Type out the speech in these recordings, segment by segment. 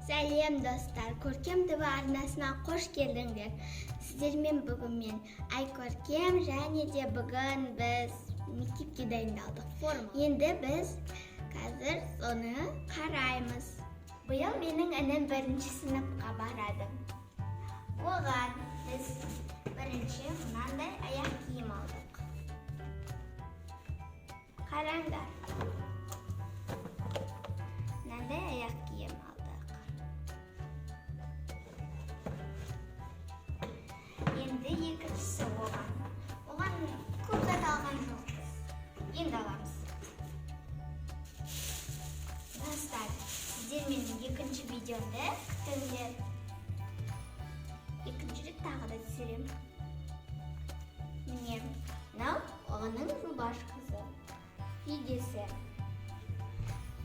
Сәлем достар, Көркем ТВ арнасына қош келдіңдер. Сіздермен бүгін мен Айкөркем және де бүгін біз мектепке дайындалдық. Енді біз қазір соны қараймыз. Биыл менің інім 1-ші сыныпқа барады. Оған біз бірінші мынандай аяқ киім алдық. Қараңдар. Мынандай аяқ киім алдық. Енді екіншісі оған көп зат алған жоқпыз. Енді аламыз. Достар, сіздер менің екінші видеомды күтіңдер. Екінші рет тағы да түсірем. Міне, мынау оғаның рубашкасы, фидесі.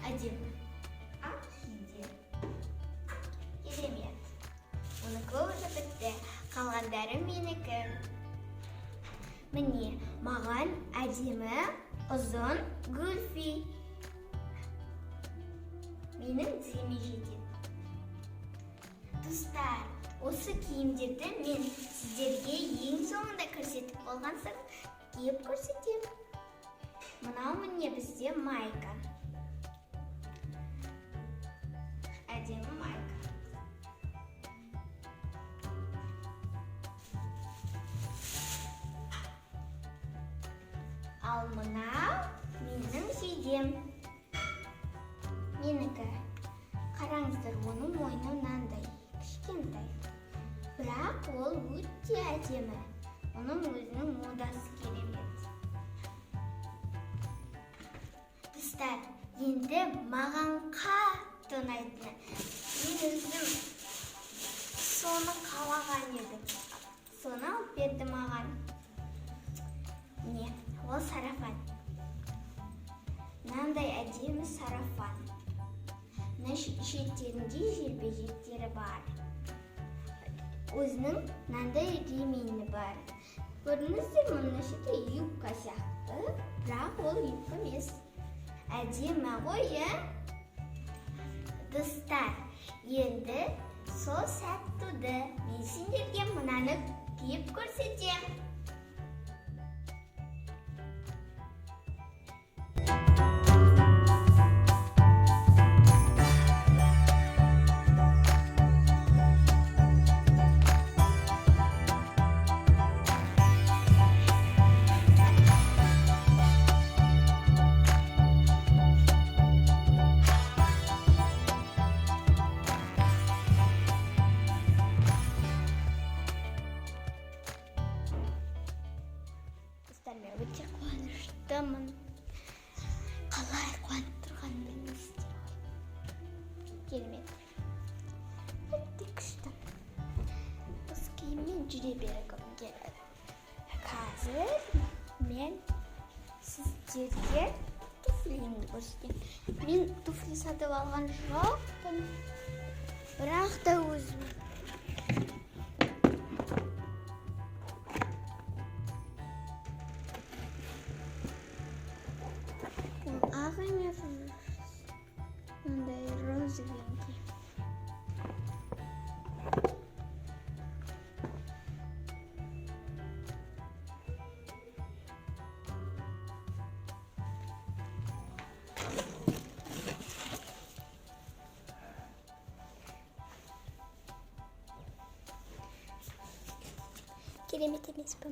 Әдемі. Керемет. Оныкі уже бітті. Қалғандары менікі. Міне, маған әдемі ұзын гүлфи. Менің тіземе жетеді. Достар, осы киімдерді мен сіздерге ең соңында көрсетіп болған соң киіп көрсетем. Мынау міне бізде майка. Әдемі майка. Ал мынау менің жейдем. Менікі. Қараңыздар, оның мойны мынандай, кішкентай. Бірақ ол өте әдемі. Оның өзінің модасы керемет. Достар, енді маған қатты ұнайтыны. Мен өзім соны қалаған едім. Соны алып берді маған. Міне, ол сарафан. Мынандай әдемі сарафан. Мына шеттерінде желбезектері бар. Өзінің мынандай ремені бар. Көрдіңіздер, мына шеті юбка сияқты, бірақ ол юбка емес. Әдемі ғой, достар, енді сол сәт туды. Мен сендерге мынаны киіп көрсетем. Мен өте қуаныштымын. Қалай қуанып тұрғанын білмейсіздер. Керемет. Өте күшті. Осы киіммен жүре бергім келеді. Қазір мен сіздерге туфлиімді көрсетемін. Мен туфли сатып алған жоқпын. Бірақ та өзім. Ақ емес, мындай розовенький. Керемет емес пе?